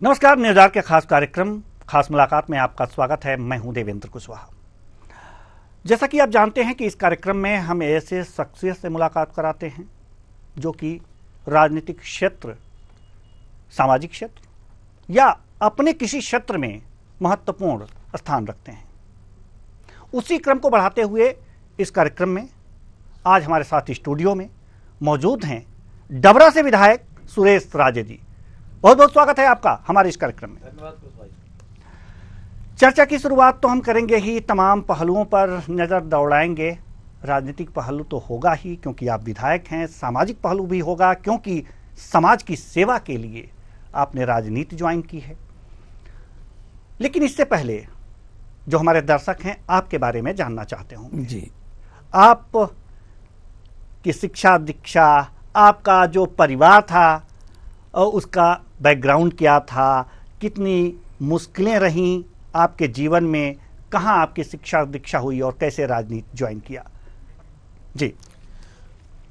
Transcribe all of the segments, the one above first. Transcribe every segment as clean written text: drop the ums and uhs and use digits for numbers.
नमस्कार। न्यूज़ के खास कार्यक्रम खास मुलाकात में आपका स्वागत है। मैं हूं देवेंद्र कुशवाहा। जैसा कि आप जानते हैं कि इस कार्यक्रम में हम ऐसे शख्सियत से मुलाकात कराते हैं जो कि राजनीतिक क्षेत्र, सामाजिक क्षेत्र या अपने किसी क्षेत्र में महत्वपूर्ण स्थान रखते हैं। उसी क्रम को बढ़ाते हुए इस कार्यक्रम में आज हमारे साथ स्टूडियो में मौजूद हैं डबरा से विधायक सुरेश राजे जी। बहुत बहुत स्वागत है आपका हमारे इस कार्यक्रम में। धन्यवाद भाई। चर्चा की शुरुआत तो हम करेंगे ही, तमाम पहलुओं पर नज़र दौड़ाएंगे। राजनीतिक पहलू तो होगा ही क्योंकि आप विधायक हैं, सामाजिक पहलू भी होगा क्योंकि समाज की सेवा के लिए आपने राजनीति ज्वाइन की है। लेकिन इससे पहले जो हमारे दर्शक हैं आपके बारे में जानना चाहते होंगे जी। आप की शिक्षा दीक्षा, आपका जो परिवार था और उसका बैकग्राउंड क्या था, कितनी मुश्किलें रहीं आपके जीवन में, कहाँ आपकी शिक्षा दीक्षा हुई और कैसे राजनीति ज्वाइन किया जी।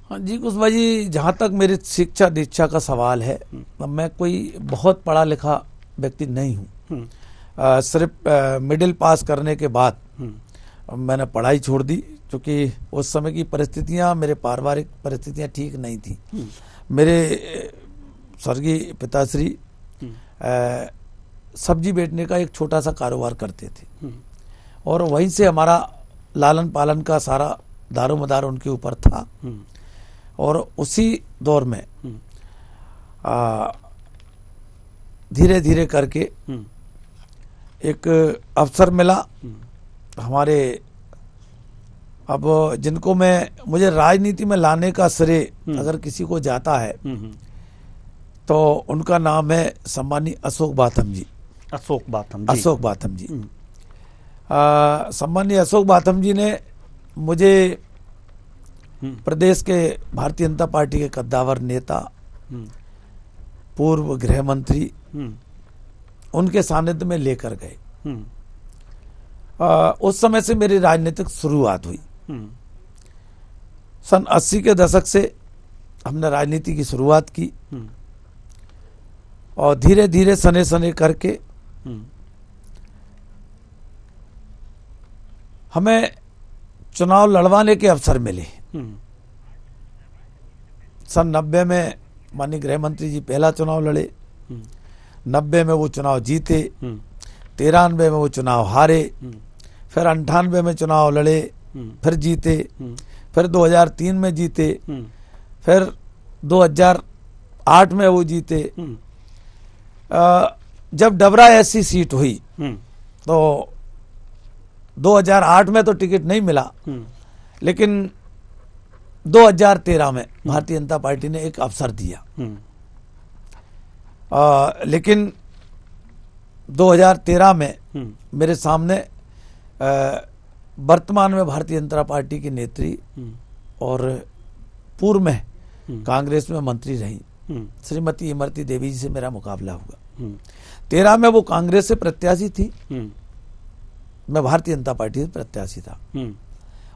हाँ जी कुशवाहा जी, जहाँ तक मेरी शिक्षा दीक्षा का सवाल है, मैं कोई बहुत पढ़ा लिखा व्यक्ति नहीं हूँ। सिर्फ मिडिल पास करने के बाद मैंने पढ़ाई छोड़ दी क्योंकि उस समय की परिस्थितियाँ, मेरे पारिवारिक परिस्थितियाँ ठीक नहीं थी। मेरे स्वर्गीय पिताश्री सब्जी बेचने का एक छोटा सा कारोबार करते थे और वहीं से हमारा लालन पालन का सारा दारोमदार उनके ऊपर था। और उसी दौर में धीरे धीरे करके एक अवसर मिला हमारे, अब जिनको मुझे राजनीति में लाने का श्रेय अगर किसी को जाता है तो उनका नाम है सम्मानीय अशोक बाथम जी। अशोक बाथम जी। सम्मानीय अशोक बाथम जी ने मुझे प्रदेश के भारतीय जनता पार्टी के कद्दावर नेता, पूर्व गृह मंत्री, उनके सानिध्य में लेकर गए। उस समय से मेरी राजनीतिक शुरुआत हुई। सन 80 के दशक से हमने राजनीति की शुरुआत की और धीरे धीरे सने सने करके हमें चुनाव लड़वाने के अवसर मिले। सन 90 में माननीय गृह मंत्री जी पहला चुनाव लड़े, 90 में वो चुनाव जीते, 93 में वो चुनाव हारे, फिर 98 में चुनाव लड़े, फिर जीते, फिर 2003 में जीते, फिर 2008 में वो जीते। जब डबरा ऐसी सीट हुई तो 2008 में तो टिकट नहीं मिला, लेकिन 2013 में भारतीय जनता पार्टी ने एक अवसर दिया। लेकिन 2013 में मेरे सामने वर्तमान में भारतीय जनता पार्टी की नेत्री और पूर्व में कांग्रेस में मंत्री रही श्रीमती इमरती देवी जी से मेरा मुकाबला हुआ। 13 में वो कांग्रेस से प्रत्याशी थी, मैं भारतीय जनता पार्टी से प्रत्याशी था।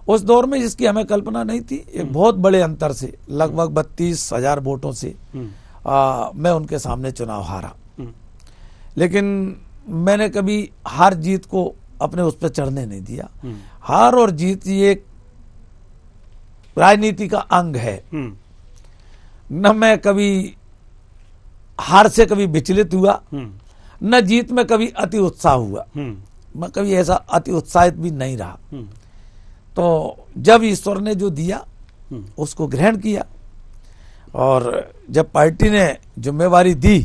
उस दौर में जिसकी हमें कल्पना नहीं थी, एक बहुत बड़े अंतर से, लगभग 32,000 वोटों से मैं उनके सामने चुनाव हारा। लेकिन मैंने कभी हार जीत को अपने उस पर चढ़ने नहीं दिया। हार और जीत ये राजनीति का अंग है। न मैं कभी हार से कभी विचलित हुआ, न जीत में कभी अति उत्साह हुआ। मैं कभी ऐसा अति उत्साहित भी नहीं रहा। तो जब ईश्वर ने जो दिया उसको ग्रहण किया और जब पार्टी ने जिम्मेवारी दी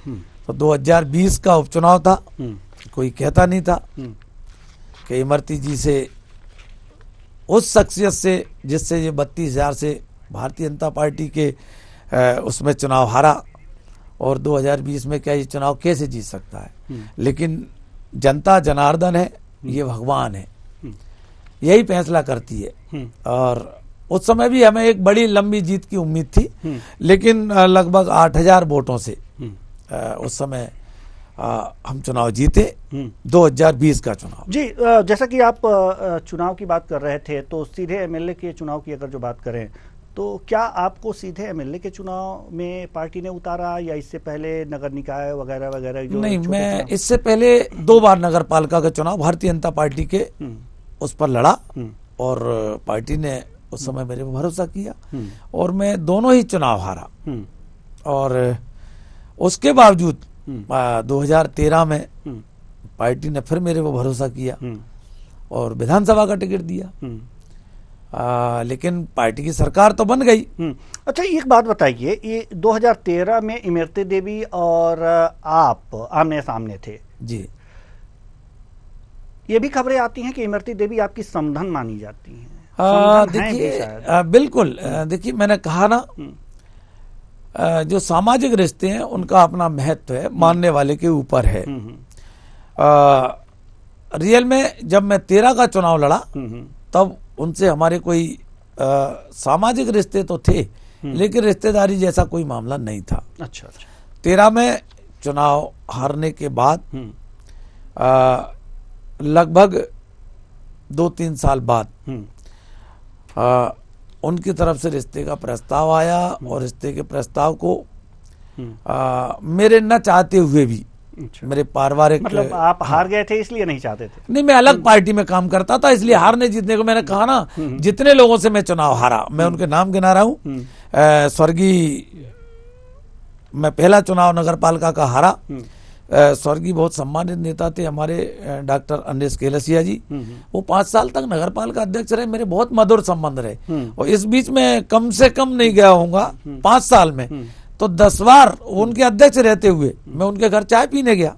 तो 2020 का उपचुनाव था। कोई कहता नहीं था कि इमरती जी से, उस शख्सियत से जिससे ये 32,000 से भारतीय जनता पार्टी के उसमें चुनाव हारा, और 2020 में क्या ये चुनाव कैसे जीत सकता है। लेकिन जनता जनार्दन है, ये भगवान है, यही फैसला करती है। और उस समय भी हमें एक बड़ी लंबी जीत की उम्मीद थी, लेकिन लगभग 8,000 वोटों से उस समय हम चुनाव जीते, 2020 का चुनाव। जी, जैसा कि आप चुनाव की बात कर रहे थे तो सीधे एमएलए के चुनाव की अगर जो बात करें तो क्या आपको सीधे एमएलए के चुनाव में पार्टी ने उतारा या इससे पहले नगर निकाय वगैरह वगैरह जो नहीं, छोटे मैं चुनाव? इससे पहले 2 बार नगर पालिका का चुनाव भारतीय जनता पार्टी के उस पर लड़ा और पार्टी ने उस समय मेरे पर भरोसा किया और मैं दोनों ही चुनाव हारा। और उसके बावजूद 2013 में पार्टी ने फिर मेरे पर भरोसा किया और विधानसभा का टिकट दिया। लेकिन पार्टी की सरकार तो बन गई। अच्छा, एक बात बताइए, ये 2013 में इमरती देवी और आप आमने सामने थे जी। ये भी खबरें आती हैं कि इमरती देवी आपकी समधन मानी जाती हैं। देखिए बिल्कुल, देखिए मैंने कहा ना, जो सामाजिक रिश्ते हैं उनका अपना महत्व है, मानने वाले के ऊपर है। रियल में जब मैं 13 का चुनाव लड़ा तब उनसे हमारे कोई सामाजिक रिश्ते तो थे लेकिन रिश्तेदारी जैसा कोई मामला नहीं था। अच्छा। 13 में चुनाव हारने के बाद लगभग 2-3 साल बाद उनकी तरफ से रिश्ते का प्रस्ताव आया और रिश्ते के प्रस्ताव को मेरे न चाहते हुए भी मेरे पारिवारिक, मतलब आप हार गए थे इसलिए नहीं चाहते थे? नहीं, मैं अलग पार्टी में काम करता था इसलिए हारने जीतने को, मैंने कहा ना, जितने लोगों से मैं चुनाव हारा मैं उनके नाम गिना रहा हूं। स्वर्गीय, मैं पहला चुनाव नगर पालिका का हारा, स्वर्गीय बहुत सम्मानित नेता थे हमारे डॉक्टर अनिश केलसिया जी, वो 5 साल तक नगर पालिका अध्यक्ष रहे, मेरे बहुत मधुर संबंध रहे। और इस बीच में कम से कम नहीं गया होऊंगा 5 साल में तो 10 बार उनके अध्यक्ष रहते हुए मैं उनके घर चाय पीने गया।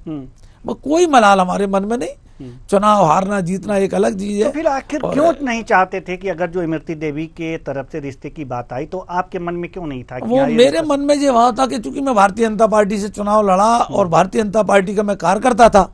वो कोई मलाल हमारे मन में नहीं। चुनाव हारना जीतना एक अलग चीज है। तो फिर आखिर क्यों नहीं चाहते थे कि अगर जो इमरती देवी के तरफ से रिश्ते की बात आई तो आपके मन में क्यों नहीं था कि वो मेरे मन में ये भाव था कि चूंकि मैं भारतीय जनता पार्टी से चुनाव लड़ा और भारतीय जनता पार्टी का मैं कार्यकर्ता था,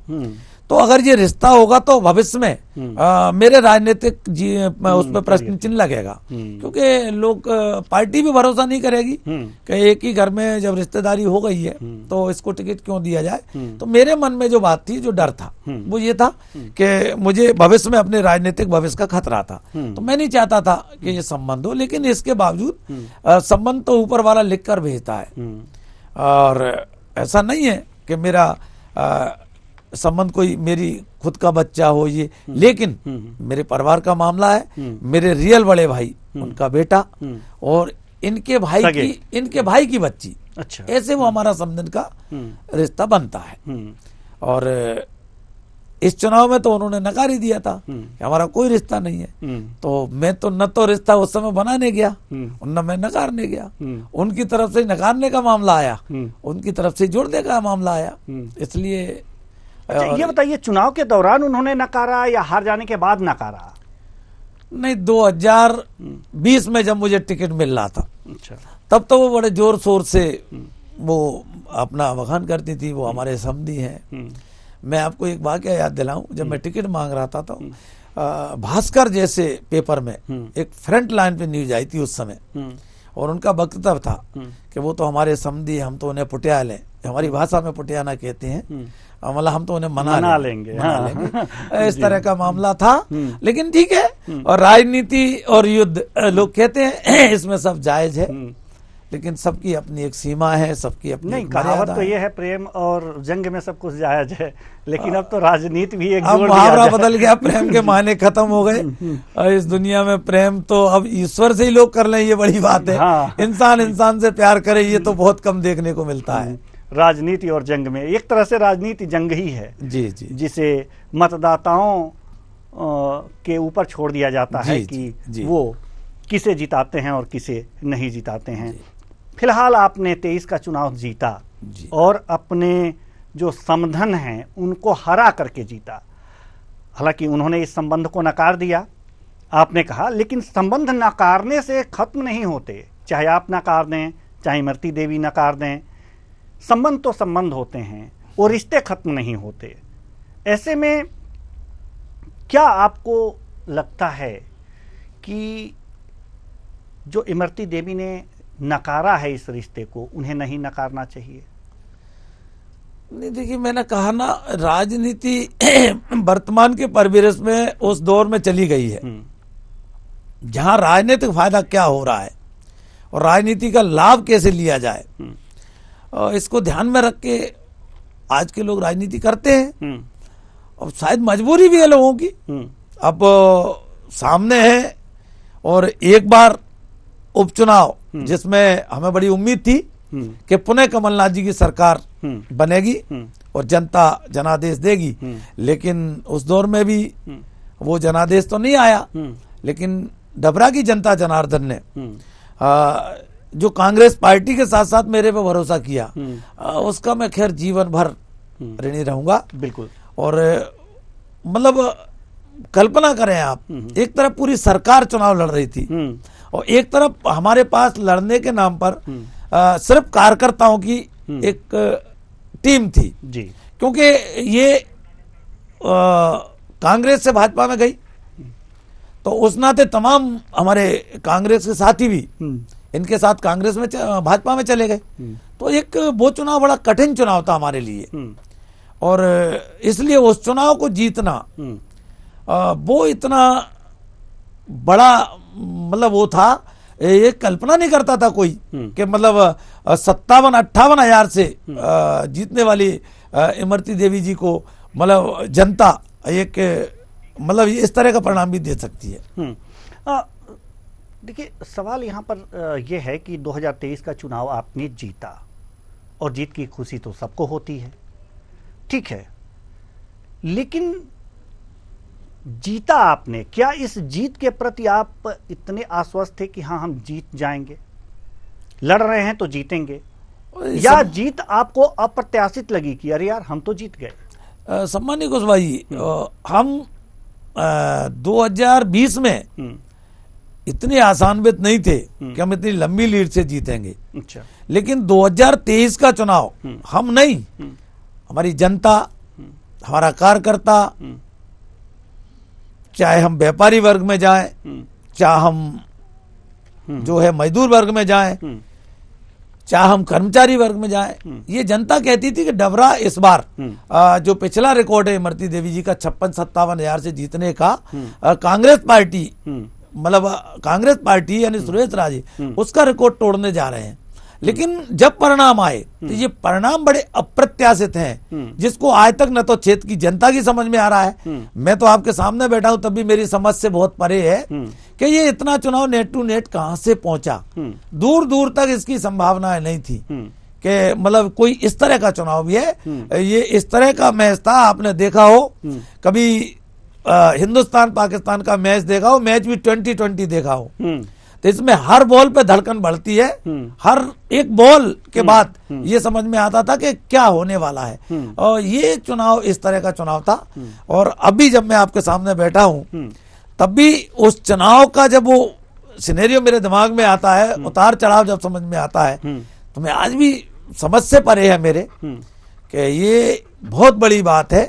तो अगर ये रिश्ता होगा तो भविष्य में मेरे राजनीतिक उस पर प्रश्न चिन्ह लगेगा, क्योंकि लोग पार्टी भी भरोसा नहीं करेगी कि एक ही घर में जब रिश्तेदारी हो गई है तो इसको टिकट क्यों दिया जाए। तो मेरे मन में जो बात थी, जो डर था, वो ये था कि मुझे भविष्य में अपने राजनीतिक भविष्य का खतरा था, तो मैं नहीं चाहता था कि ये संबंध हो। लेकिन इसके बावजूद संबंध तो ऊपर वाला लिख कर भेजता है और ऐसा नहीं है कि मेरा संबंध कोई मेरी खुद का बच्चा हो ये, लेकिन मेरे परिवार का मामला है, मेरे रियल बड़े भाई, उनका बेटा और इनके भाई की बच्ची। अच्छा। ऐसे वो हमारा संबंध का रिश्ता बनता है। और इस चुनाव में तो उन्होंने नकार ही दिया था कि हमारा कोई रिश्ता नहीं है। तो मैं तो न तो रिश्ता उस समय बनाने गया न मैं नकारने गया। उनकी तरफ से नकारने का मामला आया, उनकी तरफ से जोड़ने का मामला आया, इसलिए। अच्छा, ये बताइए, चुनाव के दौरान उन्होंने नकारा या हार जाने के बाद नकारा? नहीं, 2020 में जब मुझे टिकट मिल रहा था, अच्छा, तब तो वो बड़े जोर शोर से वो अपना बखान करती थी, वो हमारे समधी हैं। मैं आपको एक वाकया याद दिलाऊं, जब मैं टिकट मांग रहा था तो भास्कर जैसे पेपर में एक फ्रंट लाइन पे न्यूज आई थी उस समय, और उनका वक्तव्य था कि वो तो हमारे समधी, हम तो उन्हें पुटियाल है, हमारी भाषा में पुटियाना कहते हैं, मतलब हम तो उन्हें मना लेंगे। इस तरह का मामला था। लेकिन ठीक है, और राजनीति और युद्ध लोग कहते हैं इसमें सब जायज है, लेकिन सबकी अपनी एक सीमा है, सबकी अपनी नहीं, कहावत तो ये है, प्रेम और जंग में सब कुछ जायज है, लेकिन अब तो राजनीति भी एक जोड़ मुहावरा बदल गया, प्रेम के मायने खत्म हो गए और इस दुनिया में प्रेम तो अब ईश्वर से ही लोग कर लें, ये बड़ी बात है। हाँ। इंसान से प्यार करे, ये तो बहुत कम देखने को मिलता है। राजनीति और जंग में एक तरह से राजनीति जंग ही है जी जी, जिसे मतदाताओं के ऊपर छोड़ दिया जाता है कि वो किसे जिताते हैं और किसे नहीं जिताते हैं। फिलहाल आपने 23 का चुनाव जीता और अपने जो समधन हैं उनको हरा करके जीता। हालांकि उन्होंने इस संबंध को नकार दिया, आपने कहा, लेकिन संबंध नकारने से खत्म नहीं होते। चाहे आप नकार दें, चाहे इमरती देवी नकार दें, संबंध तो संबंध होते हैं और रिश्ते खत्म नहीं होते। ऐसे में क्या आपको लगता है कि जो इमरती देवी ने नकारा है इस रिश्ते को, उन्हें नहीं नकारना चाहिए? नहीं, देखिए मैंने कहा ना, राजनीति वर्तमान के परिवेश में उस दौर में चली गई है जहां राजनीतिक फायदा क्या हो रहा है और राजनीति का लाभ कैसे लिया जाए, इसको ध्यान में रख के आज के लोग राजनीति करते हैं। और शायद मजबूरी भी है लोगों की, अब सामने है और एक बार उपचुनाव जिसमें हमें बड़ी उम्मीद थी कि पुनः कमलनाथ जी की सरकार बनेगी और जनता जनादेश देगी, लेकिन उस दौर में भी वो जनादेश तो नहीं आया। लेकिन डबरा की जनता जनार्दन ने जो कांग्रेस पार्टी के साथ साथ मेरे पे भरोसा किया, उसका मैं खैर जीवन भर ऋणी रहूंगा। बिल्कुल। और मतलब कल्पना करें आप, एक तरफ पूरी सरकार चुनाव लड़ रही थी और एक तरफ हमारे पास लड़ने के नाम पर सिर्फ कार्यकर्ताओं की एक टीम थी जी। क्योंकि ये कांग्रेस से भाजपा में गई तो उस नाते तमाम हमारे कांग्रेस के साथी भी इनके साथ कांग्रेस में भाजपा में चले गए। तो एक वो चुनाव बड़ा कठिन चुनाव था हमारे लिए और इसलिए उस चुनाव को जीतना वो इतना बड़ा मतलब वो था, ये कल्पना नहीं करता था कोई कि मतलब 57-58 हजार से जीतने वाली इमरती देवी जी को मतलब जनता एक मतलब इस तरह का परिणाम भी दे सकती है। देखिए सवाल यहाँ पर यह है कि 2023 का चुनाव आपने जीता और जीत की खुशी तो सबको होती है, ठीक है, लेकिन जीता आपने, क्या इस जीत के प्रति आप इतने आश्वस्त थे कि हाँ हम जीत जाएंगे, लड़ रहे हैं तो जीतेंगे, या जीत आपको अप्रत्याशित लगी कि अरे यार हम तो जीत गए? सम्मानीय घोष भाई, हम 2020 में इतने आसानवित नहीं थे कि हम इतनी लंबी लीड से जीतेंगे। अच्छा। लेकिन 2023 का चुनाव हम नहीं, हमारी जनता, हमारा कार्यकर्ता, चाहे हम व्यापारी वर्ग में जाएं, चाहे हम जो है मजदूर वर्ग में जाएं, चाहे हम कर्मचारी वर्ग में जाएं, ये जनता कहती थी कि डबरा इस बार जो पिछला रिकॉर्ड है इमरती देवी जी का 56-57 हजार से जीतने का, कांग्रेस पार्टी मतलब कांग्रेस पार्टी यानी सुरेश राजे उसका रिकॉर्ड तोड़ने जा रहे हैं। लेकिन जब परिणाम आए तो ये परिणाम बड़े अप्रत्याशित हैं, जिसको आज तक न तो क्षेत्र की जनता की समझ में आ रहा है, मैं तो आपके सामने बैठा हूं तब भी मेरी समझ से बहुत परे है कि ये इतना चुनाव नेट टू नेट कहां से पहुंचा। दूर दूर तक इसकी संभावनाएं नहीं थी कि मतलब कोई इस तरह का चुनाव भी है। ये इस तरह का मैच था, आपने देखा हो कभी हिंदुस्तान पाकिस्तान का मैच देखा हो, मैच भी 2020 देखा हो, तो इसमें हर बॉल पे धड़कन बढ़ती है, हर एक बॉल के बाद ये समझ में आता था कि क्या होने वाला है। और ये चुनाव इस तरह का चुनाव था। और अभी जब मैं आपके सामने बैठा हूं तब भी उस चुनाव का जब वो सिनेरियो मेरे दिमाग में आता है, उतार चढ़ाव जब समझ में आता है, तो मैं आज भी समझ से परे है मेरे कि ये बहुत बड़ी बात है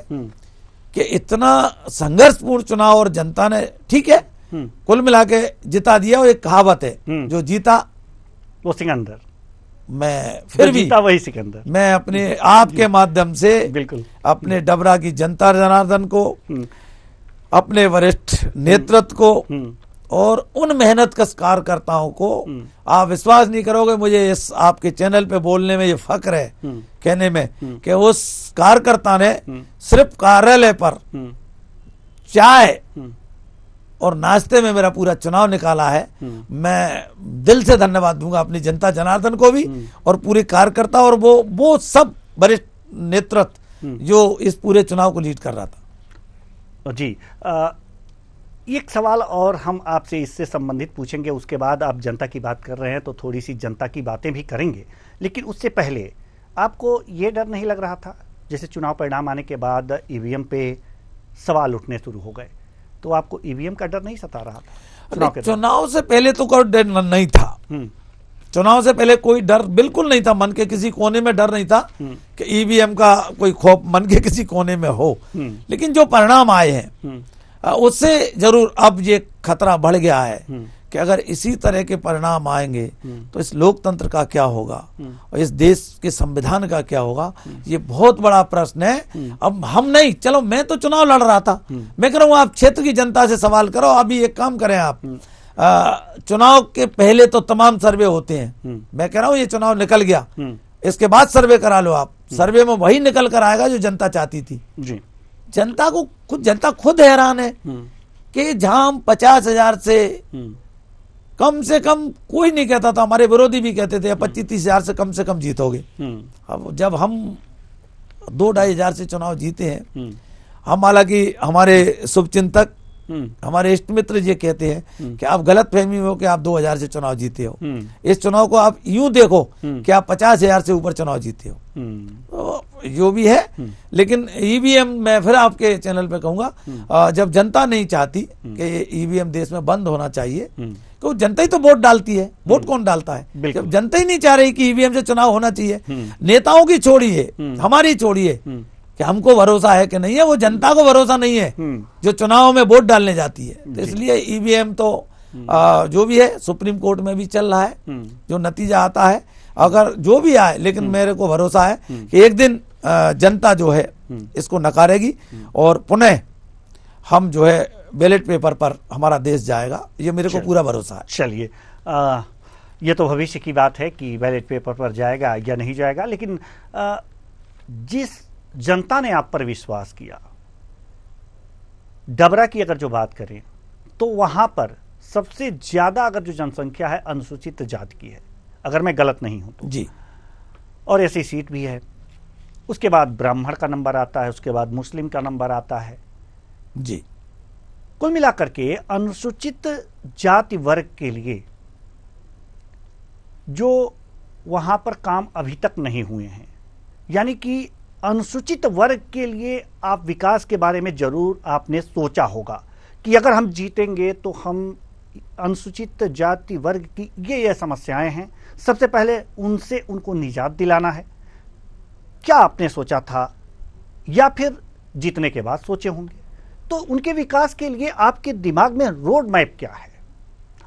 कि इतना संघर्षपूर्ण चुनाव और जनता ने ठीक है कुल मिला के जिता दिया। और एक कहावत है, जो जीता वो सिकंदर, मैं फिर भी जीता वही सिकंदर। मैं अपने आपके माध्यम से बिल्कुल अपने डबरा की जनता जनार्दन को, अपने वरिष्ठ नेतृत्व को और उन मेहनतकश कार्यकर्ताओं को, आप विश्वास नहीं करोगे, मुझे इस आपके चैनल पे बोलने में ये फक्र है कहने में कि उस कार्यकर्ता ने सिर्फ कार्यालय पर चाय और नाश्ते में मेरा पूरा चुनाव निकाला है। मैं दिल से धन्यवाद दूंगा अपनी जनता जनार्दन को भी और पूरे कार्यकर्ता और वो सब वरिष्ठ नेतृत्व जो इस पूरे चुनाव को लीड कर रहा था। जी, एक सवाल और हम आपसे इससे संबंधित पूछेंगे, उसके बाद आप जनता की बात कर रहे हैं तो थोड़ी सी जनता की बातें भी करेंगे, लेकिन उससे पहले आपको ये डर नहीं लग रहा था जैसे चुनाव परिणाम आने के बाद ईवीएम पे सवाल उठने शुरू हो गए, तो आपको ईवीएम का डर नहीं सता रहा था? चुनाव से पहले तो कोई डर नहीं था, चुनाव से पहले कोई डर बिल्कुल नहीं था, मन के किसी कोने में डर नहीं था कि ईवीएम का कोई खौफ मन के किसी कोने में हो। लेकिन जो परिणाम आए हैं उससे जरूर अब ये खतरा बढ़ गया है कि अगर इसी तरह के परिणाम आएंगे तो इस लोकतंत्र का क्या होगा और इस देश के संविधान का क्या होगा, ये बहुत बड़ा प्रश्न है। अब हम नहीं, चलो मैं तो चुनाव लड़ रहा था, मैं कह रहा हूं आप क्षेत्र की जनता से सवाल करो। अभी एक काम करें आप, चुनाव के पहले तो तमाम सर्वे होते हैं। मैं कह रहा हूं ये चुनाव निकल गया, इसके बाद सर्वे करा लो आप। सर्वे में वही निकल कर आएगा जो जनता चाहती थी जी। जनता खुद हैरान है कि जहां हम 50,000 से कम कोई नहीं कहता था, हमारे विरोधी भी कहते थे 25-30 हजार से कम जीतोगे। अब जब हम 2-2.5 हजार से चुनाव जीते हैं, हम हालांकि हमारे शुभचिंतक हमारे इष्ट मित्र ये कहते हैं कि आप गलत फहमी हो कि आप 2,000 से चुनाव जीते हो। इस चुनाव को आप यूं देखो कि आप 50,000 से ऊपर चुनाव जीते हो, तो जो भी है। लेकिन ईवीएम मैं फिर आपके चैनल पे कहूंगा, जब जनता नहीं चाहती कि ईवीएम देश में बंद होना चाहिए, तो जनता ही तो वोट डालती है। वोट कौन डालता है? जब जनता ही नहीं चाह रही कि ईवीएम से चुनाव होना चाहिए, नेताओं की छोड़िए, हमारी छोड़िए कि हमको भरोसा है कि नहीं है, वो जनता को भरोसा नहीं है जो चुनाव में वोट डालने जाती है। तो इसलिए ईवीएम तो जो भी है सुप्रीम कोर्ट में भी चल रहा है, जो नतीजा आता है अगर जो भी आए, लेकिन मेरे को भरोसा है कि एक दिन जनता जो है इसको नकारेगी और पुनः हम जो है बैलेट पेपर पर हमारा देश जाएगा, ये मेरे को पूरा भरोसा है। चलिए, ये तो भविष्य की बात है कि बैलेट पेपर पर जाएगा या नहीं जाएगा, लेकिन जिस जनता ने आप पर विश्वास किया, डबरा की अगर जो बात करें तो वहां पर सबसे ज्यादा अगर जो जनसंख्या है अनुसूचित जाति की है, अगर मैं गलत नहीं हूं तो जी, और ऐसी सीट भी है। उसके बाद ब्राह्मण का नंबर आता है, उसके बाद मुस्लिम का नंबर आता है जी। कुल मिलाकर के अनुसूचित जाति वर्ग के लिए जो वहां पर काम अभी तक नहीं हुए हैं, यानी कि अनुसूचित वर्ग के लिए आप विकास के बारे में जरूर आपने सोचा होगा कि अगर हम जीतेंगे तो हम अनुसूचित जाति वर्ग की ये समस्याएं हैं, सबसे पहले उनसे उनको निजात दिलाना है। क्या आपने सोचा था या फिर जीतने के बाद सोचे होंगे? तो उनके विकास के लिए आपके दिमाग में रोड मैप क्या है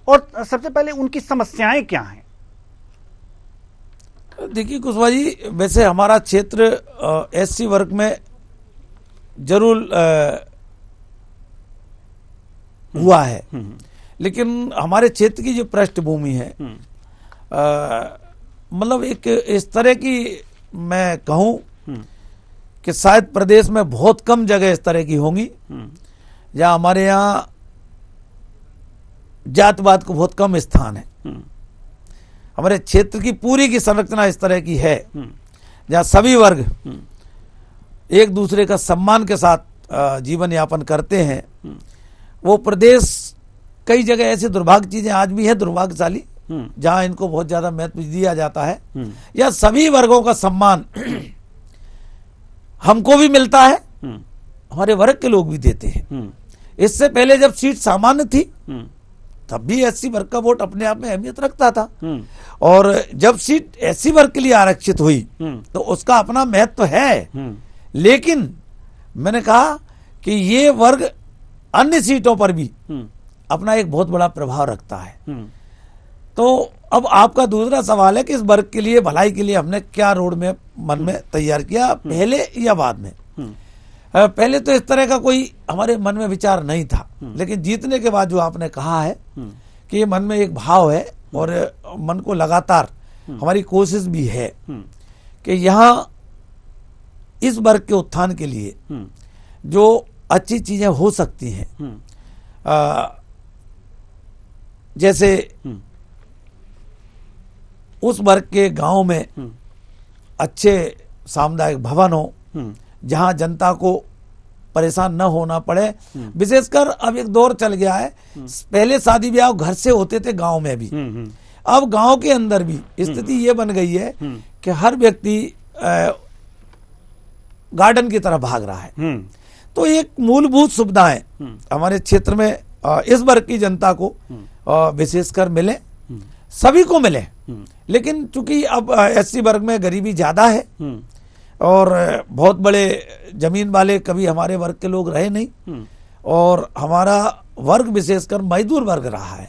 और सबसे पहले उनकी समस्याएं क्या हैं? देखिए कुशवाहा जी, वैसे हमारा क्षेत्र एससी वर्ग में जरूर हुआ है, लेकिन हमारे क्षेत्र की जो पृष्ठभूमि है मतलब एक इस तरह की मैं कहूं कि शायद प्रदेश में बहुत कम जगह इस तरह की होंगी जहां हमारे यहाँ जातवाद को बहुत कम स्थान है। हमारे क्षेत्र की पूरी की संरचना इस तरह की है जहां सभी वर्ग एक दूसरे का सम्मान के साथ जीवन यापन करते हैं। वो प्रदेश कई जगह ऐसी दुर्भाग्य चीजें आज भी है, दुर्भाग्यशाली, जहां इनको बहुत ज्यादा महत्व दिया जाता है या सभी वर्गों का सम्मान हमको भी मिलता है, हमारे वर्ग के लोग भी देते हैं। इससे पहले जब सीट सामान्य थी तब भी एससी वर्ग का वोट अपने आप में अहमियत रखता था, और जब सीट एससी वर्ग के लिए आरक्षित हुई तो उसका अपना महत्व है। लेकिन मैंने कहा कि ये वर्ग अन्य सीटों पर भी अपना एक बहुत बड़ा प्रभाव रखता है। तो अब आपका दूसरा सवाल है कि इस वर्ग के लिए, भलाई के लिए हमने क्या रोड मैप मन में तैयार किया, पहले या बाद में? पहले तो इस तरह का कोई हमारे मन में विचार नहीं था, लेकिन जीतने के बाद जो आपने कहा है कि ये मन में एक भाव है और मन को लगातार हमारी कोशिश भी है कि यहाँ इस वर्ग के उत्थान के लिए जो अच्छी चीजें हो सकती हैं, जैसे उस वर्ग के गांव में अच्छे सामुदायिक भवन हो जहां जनता को परेशान न होना पड़े। विशेषकर अब एक दौर चल गया है, पहले शादी ब्याह घर से होते थे गांव में भी, अब गांव के अंदर भी स्थिति ये बन गई है कि हर व्यक्ति गार्डन की तरफ भाग रहा है। तो एक मूलभूत सुविधाएं हमारे क्षेत्र में इस वर्ग की जनता को विशेषकर मिले, सभी को मिले। लेकिन चूंकि अब एससी वर्ग में गरीबी ज्यादा है और बहुत बड़े जमीन वाले कभी हमारे वर्ग के लोग रहे नहीं, और हमारा वर्ग विशेषकर मजदूर वर्ग रहा है,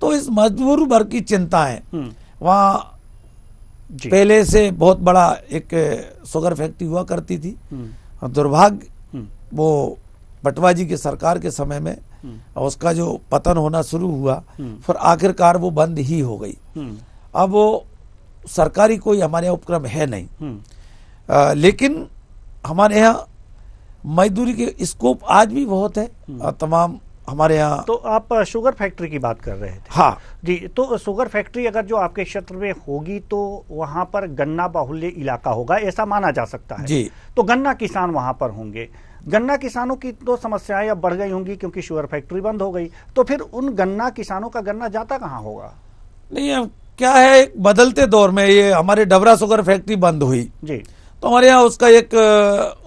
तो इस मजदूर वर्ग की चिंताएं वहाँ पहले से बहुत बड़ा एक शुगर फैक्ट्री हुआ करती थी। दुर्भाग्य वो पटवा जी की सरकार के समय में और उसका जो पतन होना शुरू हुआ, फिर आखिरकार वो बंद ही हो गई। अब वो सरकारी कोई हमारे यहाँ उपक्रम है नहीं, लेकिन हमारे यहाँ मजदूरी के स्कोप आज भी बहुत है। तमाम हमारे यहाँ तो आप शुगर फैक्ट्री की बात कर रहे थे। हाँ जी, तो शुगर फैक्ट्री अगर जो आपके क्षेत्र में होगी तो वहां पर गन्ना बाहुल्य इलाका होगा, ऐसा माना जा सकता है जी। तो गन्ना किसान वहां पर होंगे। गन्ना किसानों की तो समस्याएं अब बढ़ गई होंगी क्योंकि शुगर फैक्ट्री बंद हो गई, तो फिर उन गन्ना किसानों का गन्ना जाता कहाँ होगा? नहीं, अब क्या है, एक बदलते दौर में ये हमारे डबरा शुगर फैक्ट्री बंद हुई जी, तो हमारे यहाँ उसका एक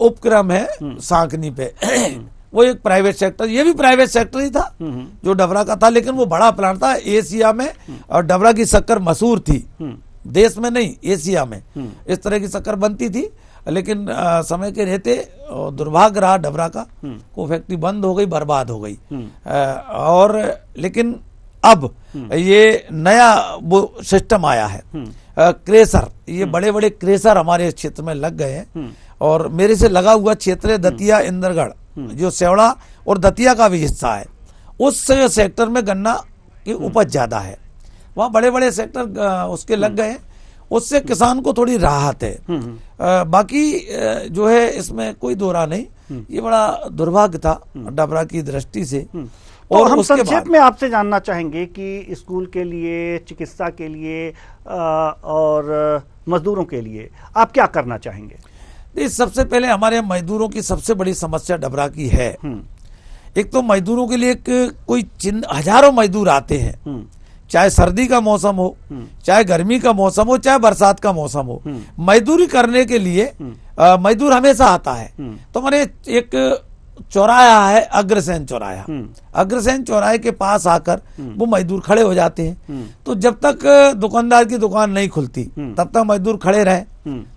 उपक्रम है सांकनी पे वो एक प्राइवेट सेक्टर, ये भी प्राइवेट सेक्टर ही था जो डबरा का था, लेकिन वो बड़ा प्लांट था एशिया में, और डबरा की शक्कर मशहूर थी, देश में नहीं एशिया में इस तरह की शक्कर बनती थी। लेकिन समय के रहते दुर्भाग्य रहा डबरा का, वो फैक्ट्री बंद हो गई, बर्बाद हो गई। और लेकिन अब ये नया वो सिस्टम आया है, क्रेशर, ये बड़े बड़े क्रेशर हमारे क्षेत्र में लग गए हैं। और मेरे से लगा हुआ क्षेत्र है दतिया इंद्रगढ़, जो सेवड़ा और दतिया का भी हिस्सा है, उस सेक्टर में गन्ना की उपज ज्यादा है, वहाँ बड़े बड़े सेक्टर उसके लग गए हैं, उससे किसान को थोड़ी राहत है। बाकी जो है इसमें कोई दो राह नहीं, ये बड़ा दुर्भाग्य था डबरा की दृष्टि से। और हम संक्षेप में आपसे जानना चाहेंगे कि स्कूल के लिए, चिकित्सा के लिए और मजदूरों के लिए आप क्या करना चाहेंगे? सबसे पहले हमारे मजदूरों की सबसे बड़ी समस्या डबरा की है। एक तो मजदूरों के लिए कोई हजारों मजदूर आते हैं, चाहे सर्दी का मौसम हो, चाहे गर्मी का मौसम हो, चाहे बरसात का मौसम हो, मजदूरी करने के लिए मजदूर हमेशा आता है। तो हमारे एक चौराहा है अग्रसेन चौराहा, अग्रसेन चौराहे के पास आकर वो मजदूर खड़े हो जाते हैं। तो जब तक दुकानदार की दुकान नहीं खुलती तब तक मजदूर खड़े रहे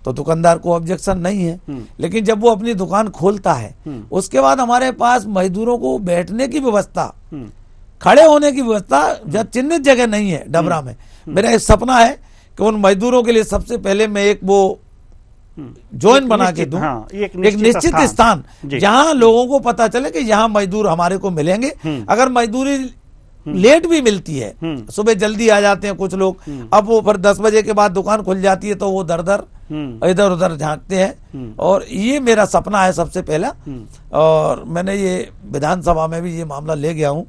तो दुकानदार को ऑब्जेक्शन नहीं है, लेकिन जब वो अपनी दुकान खोलता है उसके बाद हमारे पास मजदूरों को बैठने की व्यवस्था, खड़े होने की व्यवस्था जहाँ चिन्हित जगह नहीं है डबरा में। मेरा एक सपना है कि उन मजदूरों के लिए सबसे पहले मैं एक वो जोन बना के दूं, एक निश्चित स्थान जहां लोगों को पता चले कि यहाँ मजदूर हमारे को मिलेंगे। अगर मजदूरी लेट भी मिलती है, सुबह जल्दी आ जाते हैं कुछ लोग, अब वो फिर 10 बजे के बाद दुकान खुल जाती है तो वो दर दर इधर उधर झांकते हैं। और ये मेरा सपना है सबसे पहला, और मैंने ये विधानसभा में भी ये मामला ले गया हूँ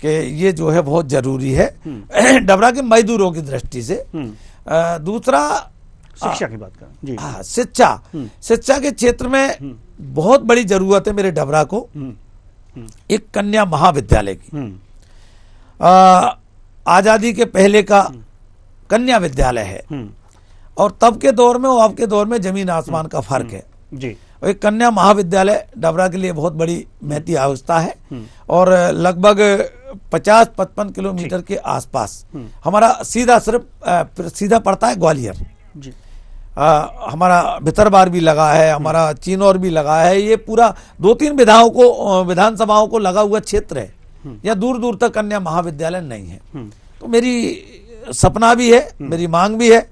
कि ये जो है बहुत जरूरी है डबरा के मजदूरों की दृष्टि से। दूसरा शिक्षा की बात करें जी। हाँ, शिक्षा के क्षेत्र में बहुत बड़ी जरूरत है मेरे डबरा को एक कन्या महाविद्यालय की। आजादी के पहले का कन्या विद्यालय है और तब के दौर में और अब के दौर में जमीन आसमान का फर्क है जी। एक कन्या महाविद्यालय डबरा के लिए बहुत बड़ी महती आवश्यकता है और लगभग 50-55 किलोमीटर के आसपास हमारा सीधा पड़ता है ग्वालियर जी। हमारा भितरबार भी लगा है, हमारा चिनौर भी लगा है, ये पूरा 2-3 विधानसभाओं को लगा हुआ क्षेत्र है, या दूर दूर तक कन्या महाविद्यालय नहीं है। तो मेरी सपना भी है, मेरी मांग भी है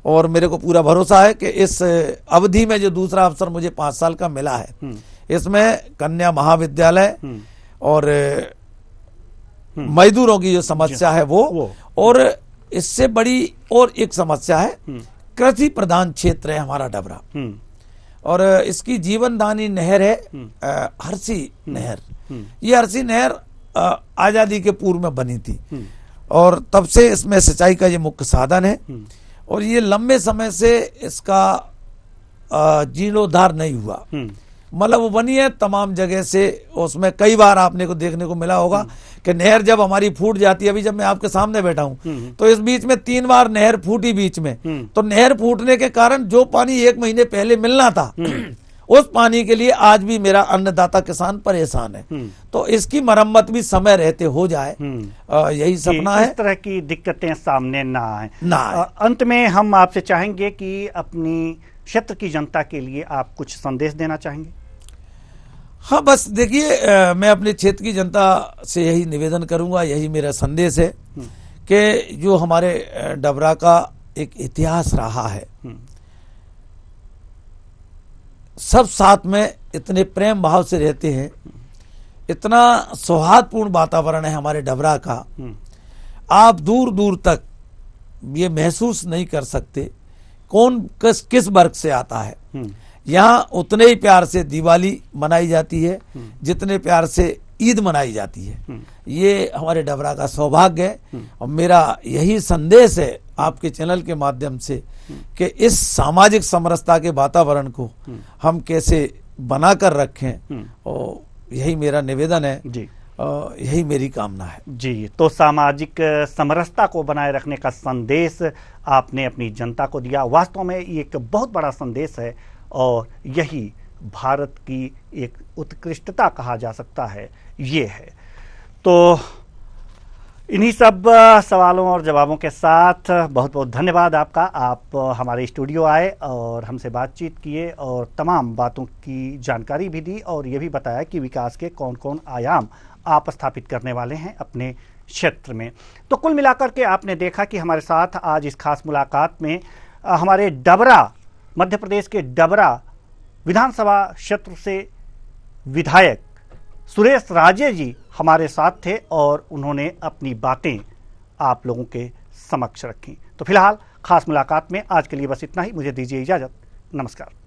और मेरे को पूरा भरोसा है कि इस अवधि में जो दूसरा अवसर मुझे 5 साल का मिला है इसमें कन्या महाविद्यालय और मजदूरों की जो समस्या है वो और इससे बड़ी और एक समस्या है कृषि प्रधान क्षेत्र है हमारा डबरा और इसकी जीवनदानी नहर है हरसी नहर। ये हरसी नहर आजादी के पूर्व में बनी थी और तब से इसमें सिंचाई का ये मुख्य साधन है और ये लंबे समय से इसका जीर्णोद्धार नहीं हुआ। मतलब वो बनी है तमाम जगह से, उसमें कई बार आपने को देखने को मिला होगा कि नहर जब हमारी फूट जाती है, अभी जब मैं आपके सामने बैठा हूं तो इस बीच में 3 बार नहर फूटी बीच में, तो नहर फूटने के कारण जो पानी 1 महीने पहले मिलना था उस पानी के लिए आज भी मेरा अन्नदाता किसान परेशान है। तो इसकी मरम्मत भी समय रहते हो जाए, यही सपना है, इस तरह की दिक्कतें सामने ना आए। अंत में हम आपसे चाहेंगे कि अपनी क्षेत्र की जनता के लिए आप कुछ संदेश देना चाहेंगे? हाँ, बस देखिए, मैं अपने क्षेत्र की जनता से यही निवेदन करूंगा, यही मेरा संदेश है कि जो हमारे डबरा का एक इतिहास रहा है, सब साथ में इतने प्रेम भाव से रहते हैं, इतना सौहार्दपूर्ण वातावरण है हमारे डबरा का, आप दूर दूर तक ये महसूस नहीं कर सकते कौन किस वर्ग से आता है। यहाँ उतने ही प्यार से दिवाली मनाई जाती है जितने प्यार से ईद मनाई जाती है। ये हमारे डबरा का सौभाग्य है और मेरा यही संदेश है आपके चैनल के माध्यम से कि इस सामाजिक समरसता के वातावरण को हम कैसे बनाकर रखें, और यही मेरा निवेदन है जी, यही मेरी कामना है जी। तो सामाजिक समरसता को बनाए रखने का संदेश आपने अपनी जनता को दिया। वास्तव में ये एक बहुत बड़ा संदेश है और यही भारत की एक उत्कृष्टता कहा जा सकता है, ये है। तो इन्हीं सब सवालों और जवाबों के साथ बहुत बहुत धन्यवाद आपका। आप हमारे स्टूडियो आए और हमसे बातचीत किए और तमाम बातों की जानकारी भी दी और ये भी बताया कि विकास के कौन कौन आयाम आप स्थापित करने वाले हैं अपने क्षेत्र में। तो कुल मिलाकर के आपने देखा कि हमारे साथ आज इस खास मुलाकात में हमारे डबरा, मध्य प्रदेश के डबरा विधानसभा क्षेत्र से विधायक सुरेश राजे जी हमारे साथ थे और उन्होंने अपनी बातें आप लोगों के समक्ष रखी। तो फिलहाल खास मुलाकात में आज के लिए बस इतना ही। मुझे दीजिए इजाज़त। नमस्कार।